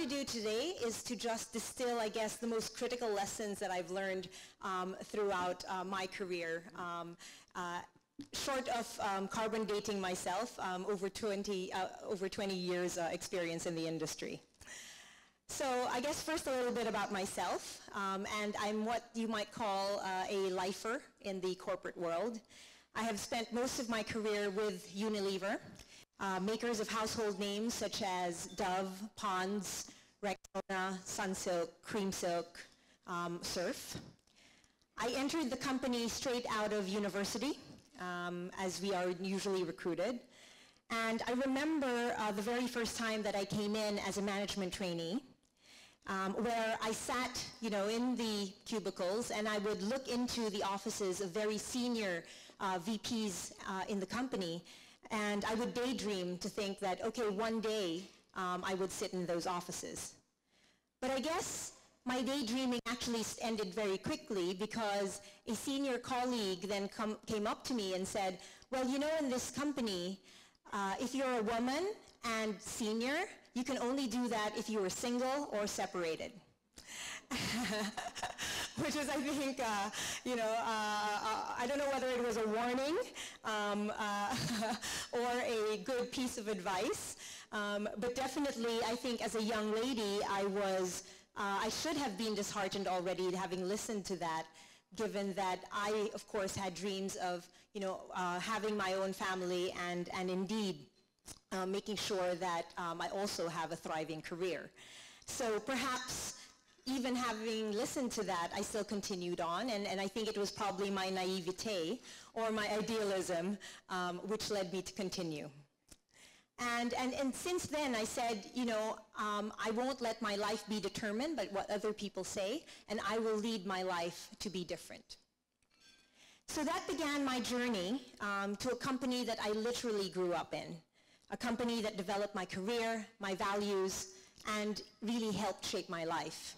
to do today is to just distill, I guess, the most critical lessons that I've learned throughout my career. Short of carbon dating myself, over 20 years experience in the industry. So I guess first a little bit about myself, and I'm what you might call a lifer in the corporate world. I have spent most of my career with Unilever, makers of household names such as Dove, Pond's, Rexona, Sunsilk, Creamsilk, Surf. I entered the company straight out of university, as we are usually recruited. And I remember the very first time that I came in as a management trainee, where I sat, in the cubicles, and I would look into the offices of very senior VPs in the company, and I would daydream to think that, okay, one day I would sit in those offices. But I guess my daydreaming actually ended very quickly, because a senior colleague then came up to me and said, well, in this company, if you're a woman and senior, you can only do that if you were single or separated. Which is, I think, I don't know whether it was a warning or a good piece of advice, but definitely, I think as a young lady, I should have been disheartened already having listened to that, given that I, of course, had dreams of, having my own family and indeed making sure that I also have a thriving career. So perhaps even having listened to that, I still continued on, and I think it was probably my naivete or my idealism which led me to continue. And since then, I said, I won't let my life be determined by what other people say, and I will lead my life to be different. So that began my journey to a company that I literally grew up in, a company that developed my career, my values, and really helped shape my life.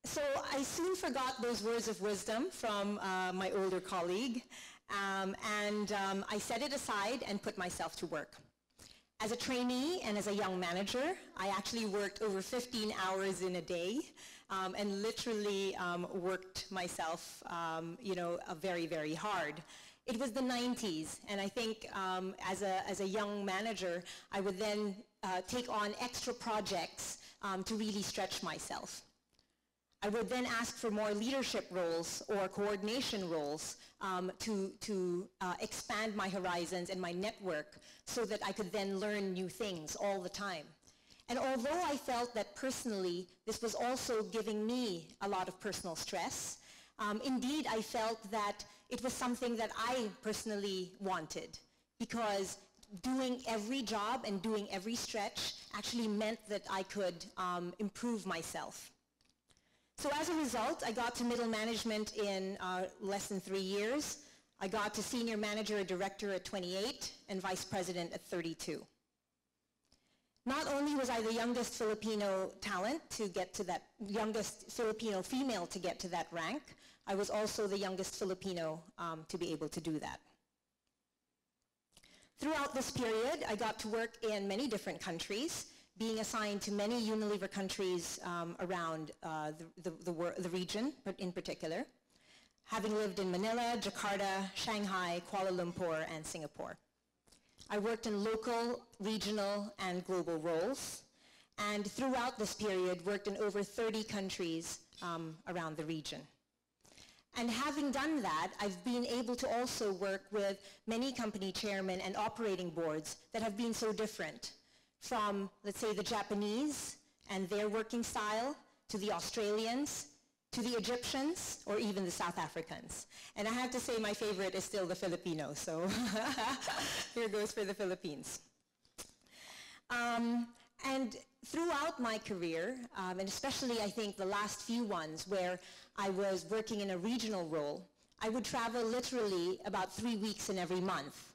So I soon forgot those words of wisdom from my older colleague, and I set it aside and put myself to work. As a trainee and as a young manager, I actually worked over 15 hours in a day and literally worked myself, very, very hard. It was the 90s, and I think as a young manager, I would then take on extra projects to really stretch myself. I would then ask for more leadership roles or coordination roles to expand my horizons and my network so that I could then learn new things all the time. And although I felt that personally this was also giving me a lot of personal stress, indeed I felt that it was something that I personally wanted, because doing every job and doing every stretch actually meant that I could improve myself. So as a result, I got to middle management in less than 3 years. I got to senior manager or director at 28 and vice president at 32. Not only was I the youngest Filipino talent to get to that, youngest Filipino female to get to that rank, I was also the youngest Filipino to be able to do that. Throughout this period, I got to work in many different countries, being assigned to many Unilever countries around the region in particular, having lived in Manila, Jakarta, Shanghai, Kuala Lumpur, and Singapore. I worked in local, regional, and global roles, and throughout this period worked in over 30 countries around the region. And having done that, I've been able to also work with many company chairmen and operating boards that have been so different, from, let's say, the Japanese and their working style, to the Australians, to the Egyptians, or even the South Africans. And I have to say my favorite is still the Filipinos, so here goes for the Philippines. And throughout my career, and especially I think the last few ones where I was working in a regional role, I would travel literally about 3 weeks in every month.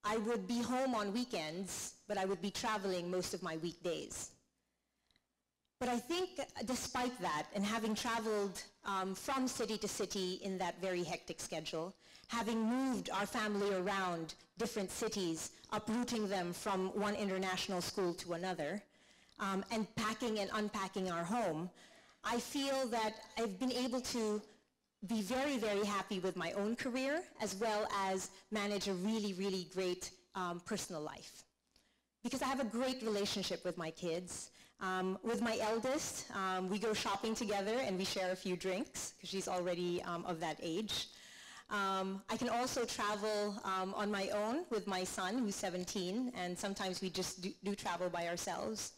I would be home on weekends, but I would be traveling most of my weekdays. But I think despite that, and having traveled from city to city in that very hectic schedule, having moved our family around different cities, uprooting them from one international school to another, and packing and unpacking our home, I feel that I've been able to be very, very happy with my own career, as well as manage a really, really great personal life. Because I have a great relationship with my kids. With my eldest, we go shopping together and we share a few drinks, because she's already of that age. I can also travel on my own with my son, who's 17, and sometimes we just do travel by ourselves.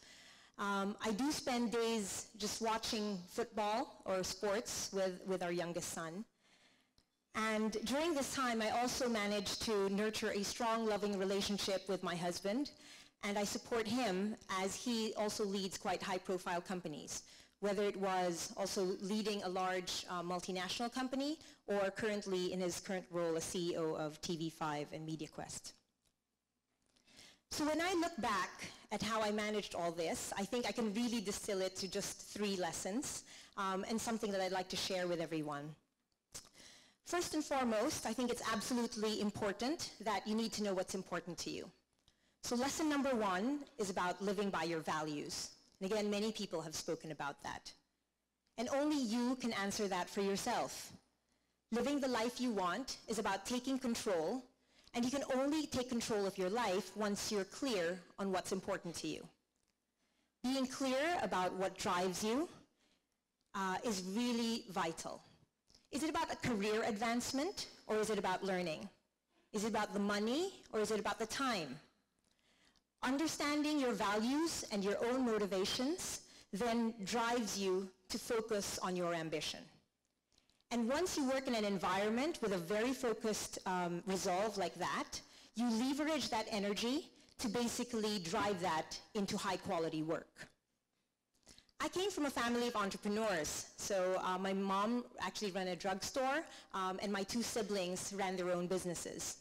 I do spend days just watching football or sports with our youngest son. And during this time, I also managed to nurture a strong, loving relationship with my husband, and I support him as he also leads quite high-profile companies, whether it was also leading a large multinational company or currently in his current role as CEO of TV5 and MediaQuest. So when I look back at how I managed all this, I think I can really distill it to just 3 lessons and something that I'd like to share with everyone. First and foremost, I think it's absolutely important that you need to know what's important to you. So lesson number 1 is about living by your values. And again, many people have spoken about that. And only you can answer that for yourself. Living the life you want is about taking control, and you can only take control of your life once you're clear on what's important to you. Being clear about what drives you is really vital. Is it about a career advancement, or is it about learning? Is it about the money, or is it about the time? Understanding your values and your own motivations then drives you to focus on your ambition. And once you work in an environment with a very focused resolve like that, you leverage that energy to basically drive that into high-quality work. I came from a family of entrepreneurs. So my mom actually ran a drugstore, and my 2 siblings ran their own businesses.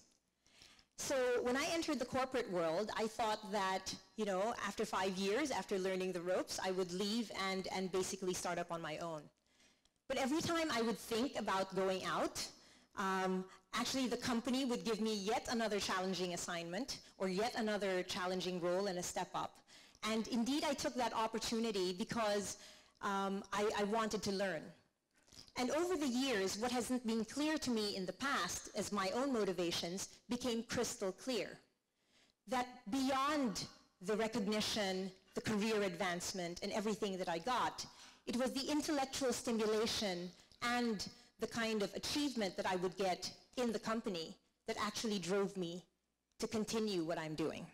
So when I entered the corporate world, I thought that, after 5 years, after learning the ropes, I would leave and basically start up on my own. But every time I would think about going out, actually the company would give me yet another challenging assignment or yet another challenging role and a step up. And indeed, I took that opportunity because I wanted to learn. And over the years, what hasn't been clear to me in the past as my own motivations became crystal clear. That beyond the recognition, the career advancement, and everything that I got, it was the intellectual stimulation and the kind of achievement that I would get in the company that actually drove me to continue what I'm doing.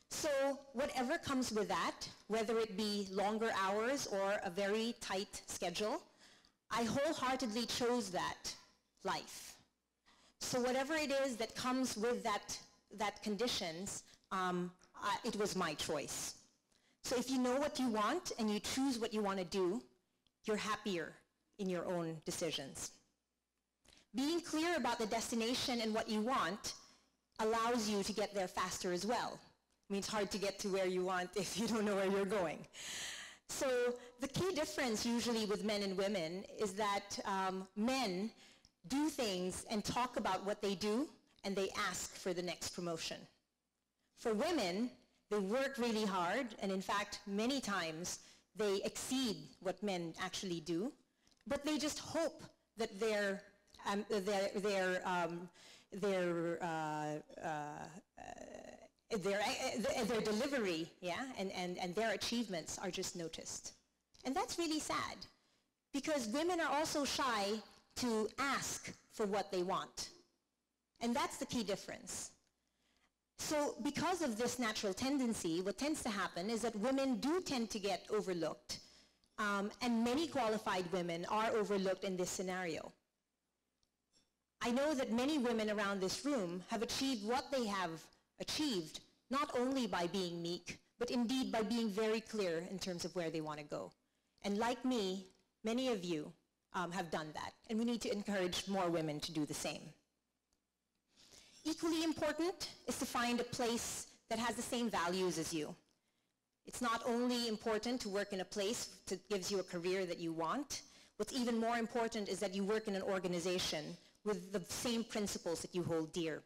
So whatever comes with that, whether it be longer hours or a very tight schedule, I wholeheartedly chose that life. So whatever it is that comes with that conditions, it was my choice. So if you know what you want and you choose what you want to do, you're happier in your own decisions. Being clear about the destination and what you want allows you to get there faster as well. I mean, it's hard to get to where you want if you don't know where you're going. So the key difference usually with men and women is that men do things and talk about what they do, and they ask for the next promotion. For women, they work really hard, and in fact, many times they exceed what men actually do, but they just hope that their delivery, and their achievements are just noticed. And that's really sad, because women are also shy to ask for what they want. And that's the key difference. So because of this natural tendency, what tends to happen is that women do tend to get overlooked, and many qualified women are overlooked in this scenario. I know that many women around this room have achieved what they have achieved, not only by being meek, but indeed by being very clear in terms of where they want to go. And like me, many of you have done that, and we need to encourage more women to do the same. Equally important is to find a place that has the same values as you. It's not only important to work in a place that gives you a career that you want. What's even more important is that you work in an organization with the same principles that you hold dear.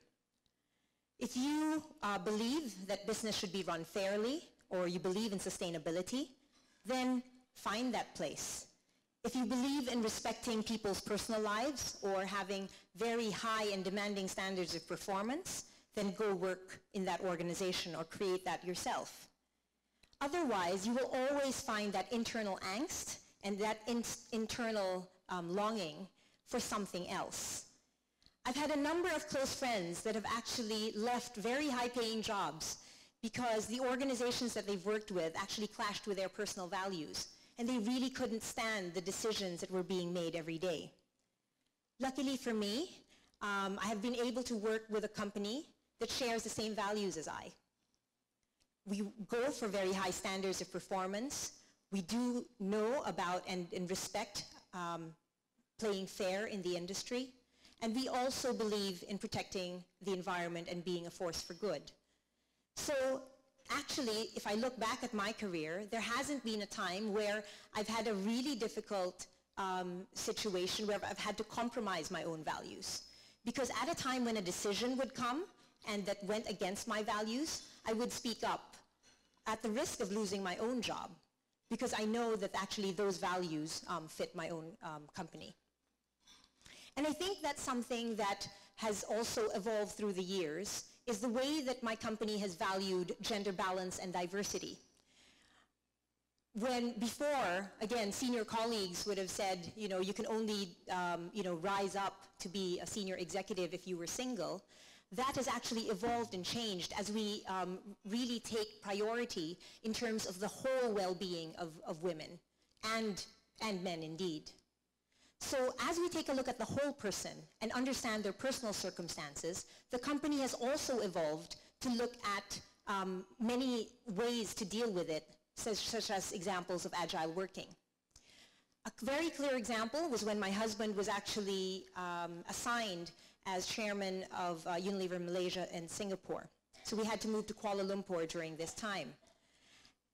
If you believe that business should be run fairly, or you believe in sustainability, then find that place. If you believe in respecting people's personal lives or having very high and demanding standards of performance, then go work in that organization or create that yourself. Otherwise, you will always find that internal angst and that internal longing for something else. I've had a number of close friends that have actually left very high-paying jobs because the organizations that they've worked with actually clashed with their personal values, and they really couldn't stand the decisions that were being made every day. Luckily for me, I have been able to work with a company that shares the same values as I. We go for very high standards of performance. We do know about and respect playing fair in the industry. And we also believe in protecting the environment and being a force for good. So actually, if I look back at my career, there hasn't been a time where I've had a really difficult situation where I've had to compromise my own values. Because at a time when a decision would come and that went against my values, I would speak up at the risk of losing my own job, because I know that actually those values fit my own company. And I think that's something that has also evolved through the years, is the way that my company has valued gender balance and diversity. When before, again, senior colleagues would have said, you can only, rise up to be a senior executive if you were single, that has actually evolved and changed as we really take priority in terms of the whole well-being of women and men indeed. So as we take a look at the whole person and understand their personal circumstances, the company has also evolved to look at many ways to deal with it, such as examples of agile working. A very clear example was when my husband was actually assigned as chairman of Unilever Malaysia and Singapore. So we had to move to Kuala Lumpur during this time.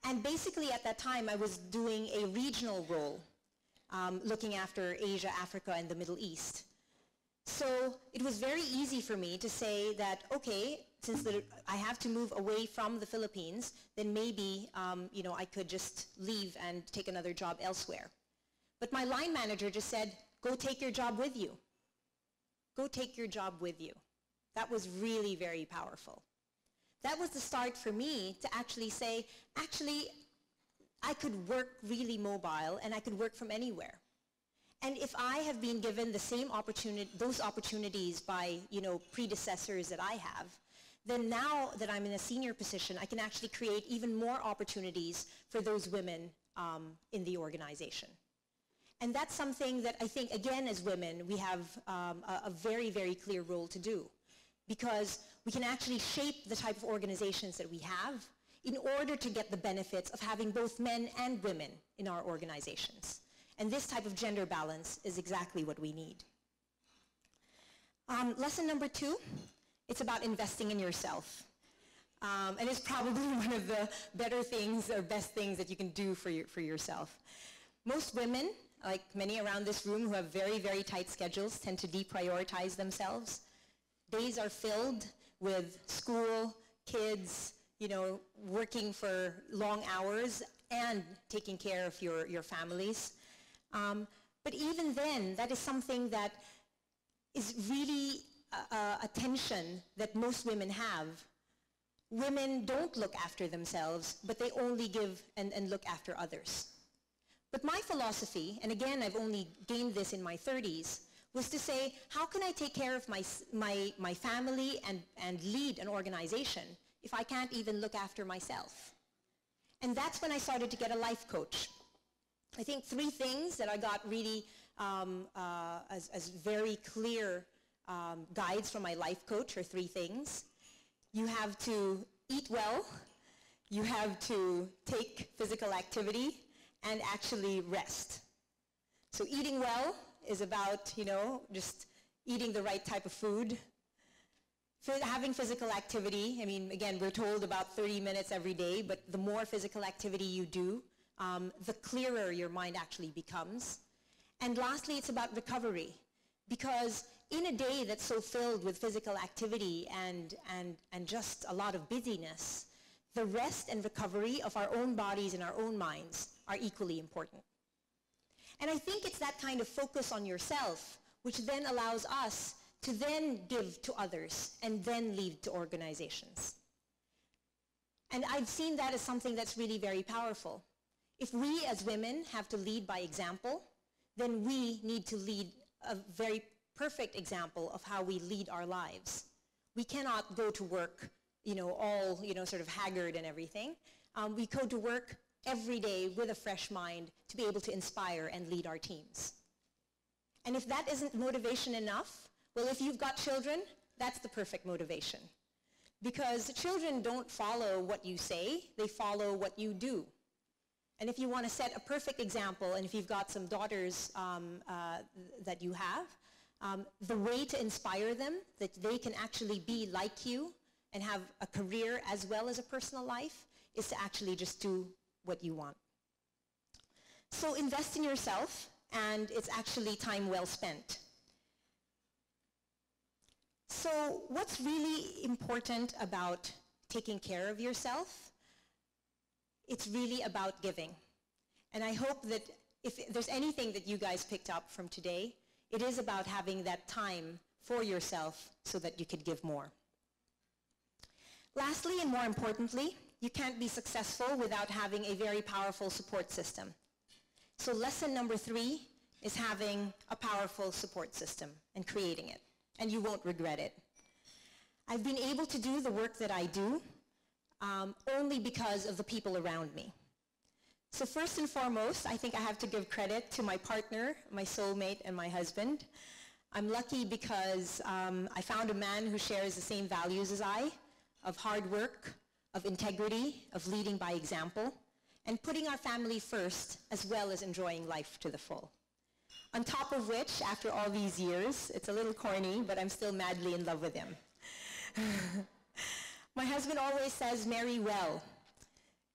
And basically at that time I was doing a regional role, looking after Asia, Africa, and the Middle East. So it was very easy for me to say that, okay, since I have to move away from the Philippines, then maybe I could just leave and take another job elsewhere. But my line manager just said, go take your job with you. Go take your job with you. That was really very powerful. That was the start for me to actually say, I could work really mobile and I could work from anywhere. And if I have been given the same those opportunities by predecessors that I have, then now that I'm in a senior position, I can actually create even more opportunities for those women in the organization. And that's something that I think, again, as women, we have a very, very clear role to do, because we can actually shape the type of organizations that we have in order to get the benefits of having both men and women in our organizations. And this type of gender balance is exactly what we need. Lesson number 2, it's about investing in yourself. And it's probably one of the better things or best things that you can do for yourself. Most women, like many around this room who have very, very tight schedules, tend to deprioritize themselves. Days are filled with school, kids, working for long hours and taking care of your families. But even then, that is something that is really a tension that most women have. Women don't look after themselves, but they only give and look after others. But my philosophy, and again, I've only gained this in my 30s, was to say, how can I take care of my family and lead an organization if I can't even look after myself? And that's when I started to get a life coach. I think 3 things that I got really as very clear guides from my life coach are 3 things. You have to eat well, you have to take physical activity, and actually rest. So eating well is about, just eating the right type of food. Having physical activity, I mean, again, we're told about 30 minutes every day, but the more physical activity you do, the clearer your mind actually becomes. And lastly, it's about recovery, because in a day that's so filled with physical activity and just a lot of busyness, the rest and recovery of our own bodies and our own minds are equally important. And I think it's that kind of focus on yourself which then allows us to then give to others and then lead to organizations. And I've seen that as something that's really very powerful. If we as women have to lead by example, then we need to lead a very perfect example of how we lead our lives. We cannot go to work, all, sort of haggard and everything. We go to work every day with a fresh mind to be able to inspire and lead our teams. And if that isn't motivation enough, well, if you've got children, that's the perfect motivation. Because children don't follow what you say, they follow what you do. And if you want to set a perfect example, and if you've got some daughters that you have, the way to inspire them, that they can actually be like you and have a career as well as a personal life, is to actually just do what you want. So invest in yourself, and it's actually time well spent. So what's really important about taking care of yourself? It's really about giving. And I hope that if there's anything that you guys picked up from today, it is about having that time for yourself so that you could give more. Lastly, and more importantly, you can't be successful without having a very powerful support system. So lesson number 3 is having a powerful support system and creating it, and you won't regret it. I've been able to do the work that I do only because of the people around me. So first and foremost, I think I have to give credit to my partner, my soulmate, and my husband. I'm lucky because I found a man who shares the same values as I, of hard work, of integrity, of leading by example, and putting our family first, as well as enjoying life to the full. On top of which, after all these years, it's a little corny, but I'm still madly in love with him. My husband always says, marry well,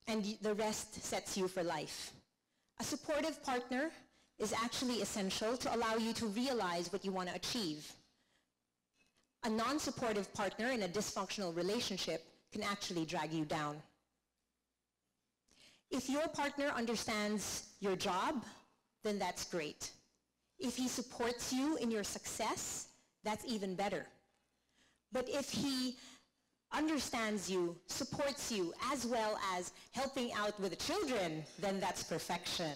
and the rest sets you for life. A supportive partner is actually essential to allow you to realize what you want to achieve. A non-supportive partner in a dysfunctional relationship can actually drag you down. If your partner understands your job, then that's great. If he supports you in your success, that's even better. But if he understands you, supports you, as well as helping out with the children, then that's perfection.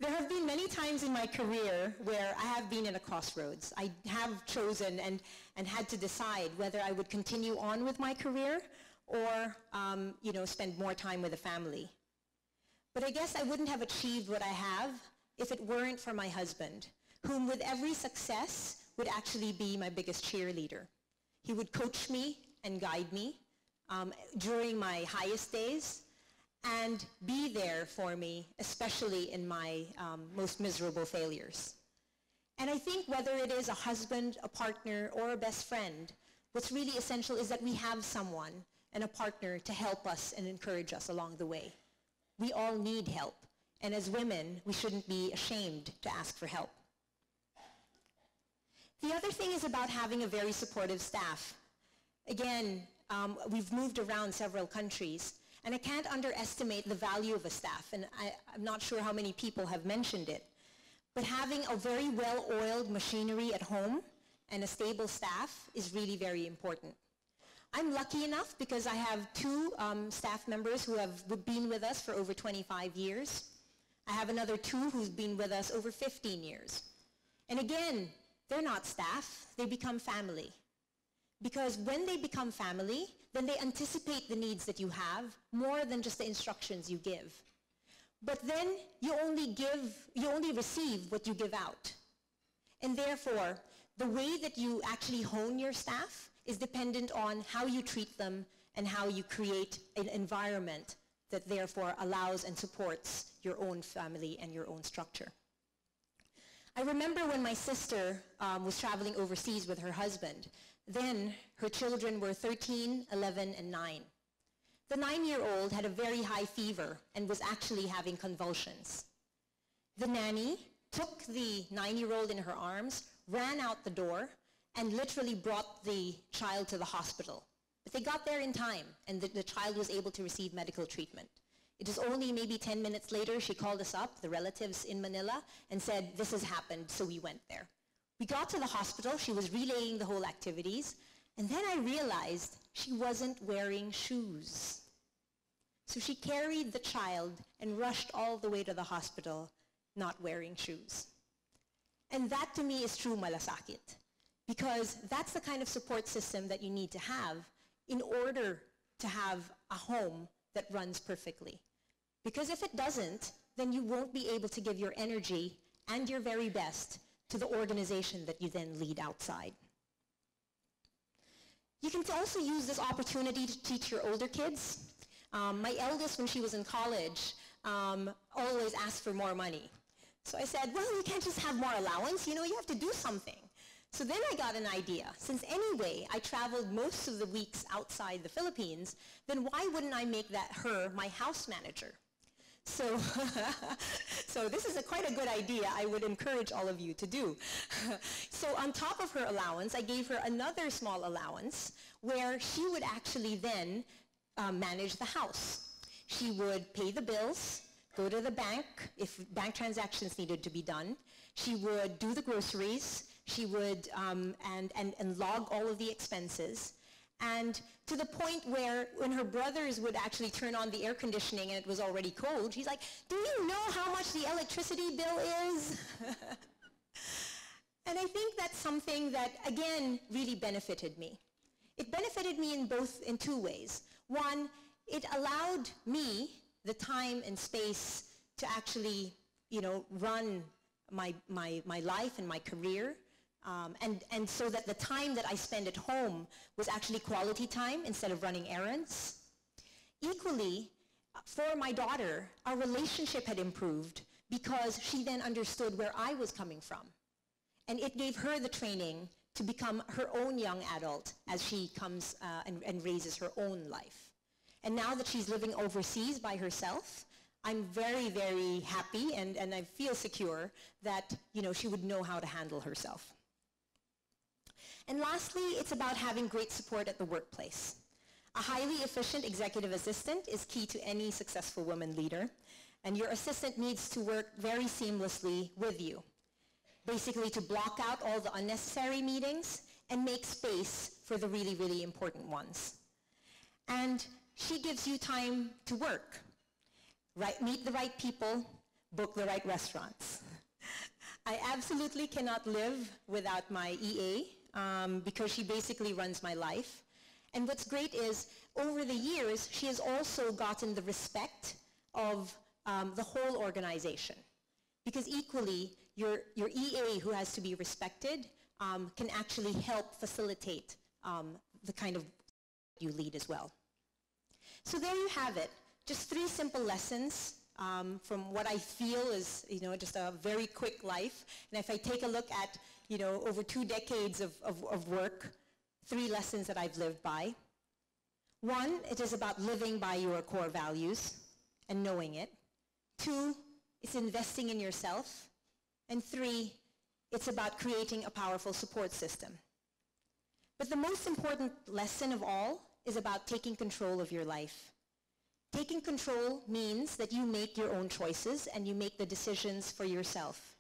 There have been many times in my career where I have been in a crossroads. I have chosen and had to decide whether I would continue on with my career or spend more time with the family. But I guess I wouldn't have achieved what I have if it weren't for my husband, whom with every success would actually be my biggest cheerleader. He would coach me and guide me during my highest days and be there for me, especially in my most miserable failures. And I think whether it is a husband, a partner, or a best friend, what's really essential is that we have someone and a partner to help us and encourage us along the way. We all need help. And as women, we shouldn't be ashamed to ask for help. The other thing is about having a very supportive staff. Again, we've moved around several countries, and I can't underestimate the value of a staff, and I'm not sure how many people have mentioned it. But having a very well-oiled machinery at home and a stable staff is really very important. I'm lucky enough because I have 2 staff members who have been with us for over 25 years. I have another 2 who's been with us over 15 years. And again, they're not staff, they become family. Because when they become family, then they anticipate the needs that you have more than just the instructions you give. But then you only receive what you give out. And therefore, the way that you actually hone your staff is dependent on how you treat them and how you create an environment that therefore allows and supports your own family and your own structure. I remember when my sister was traveling overseas with her husband. Then her children were 13, 11, and 9. The 9-year-old had a very high fever and was actually having convulsions. The nanny took the 9-year-old in her arms, ran out the door, and literally brought the child to the hospital. But they got there in time, and the child was able to receive medical treatment. It was only maybe 10 minutes later, she called us up, the relatives in Manila, and said, this has happened, so we went there. We got to the hospital, she was relaying the whole activities, and then I realized she wasn't wearing shoes. So she carried the child and rushed all the way to the hospital, not wearing shoes. And that to me is true malasakit, because that's the kind of support system that you need to have in order to have a home that runs perfectly. Because if it doesn't, then you won't be able to give your energy and your very best to the organization that you then lead outside. You can also use this opportunity to teach your older kids. My eldest, when she was in college, always asked for more money. So I said, well, you can't just have more allowance, you have to do something. So then I got an idea. Since anyway, I traveled most of the weeks outside the Philippines, then why wouldn't I make her my house manager? So, so this is quite a good idea I would encourage all of you to do. So on top of her allowance, I gave her another small allowance where she would actually then manage the house. She would pay the bills, go to the bank if bank transactions needed to be done. She would do the groceries. She would and log all of the expenses. And to the point where when her brothers would actually turn on the air conditioning and it was already cold, she's like, do you know how much the electricity bill is? And I think that's something that, again, really benefited me. It benefited me in two ways. One, it allowed me the time and space to actually, run my life and my career. And so that the time that I spend at home was actually quality time instead of running errands. Equally, for my daughter, our relationship had improved because she then understood where I was coming from. And it gave her the training to become her own young adult as she comes and raises her own life. And now that she's living overseas by herself, I'm very, very happy and I feel secure that, she would know how to handle herself. And lastly, it's about having great support at the workplace. A highly efficient executive assistant is key to any successful woman leader, and your assistant needs to work very seamlessly with you. Basically to block out all the unnecessary meetings and make space for the really, really important ones. And she gives you time to work, meet the right people, book the right restaurants. I absolutely cannot live without my EA, because she basically runs my life. And what's great is, over the years, she has also gotten the respect of the whole organization. Because equally, your EA, who has to be respected, can actually help facilitate the kind of you lead as well. So there you have it. Just 3 simple lessons from what I feel is, just a very quick life. And if I take a look at, over 2 decades of work, 3 lessons that I've lived by. 1, it is about living by your core values and knowing it. 2, it's investing in yourself. And 3, it's about creating a powerful support system. But the most important lesson of all is about taking control of your life. Taking control means that you make your own choices and you make the decisions for yourself.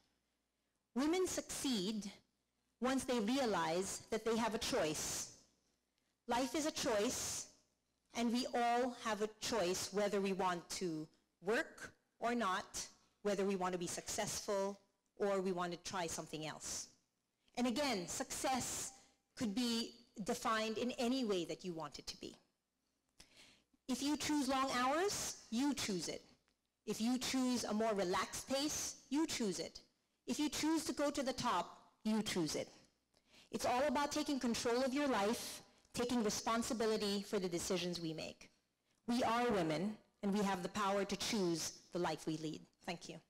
Women succeed once they realize that they have a choice. Life is a choice, and we all have a choice whether we want to work or not, whether we want to be successful or we want to try something else. And again, success could be defined in any way that you want it to be. If you choose long hours, you choose it. If you choose a more relaxed pace, you choose it. If you choose to go to the top, you choose it. It's all about taking control of your life, taking responsibility for the decisions we make. We are women, and we have the power to choose the life we lead. Thank you.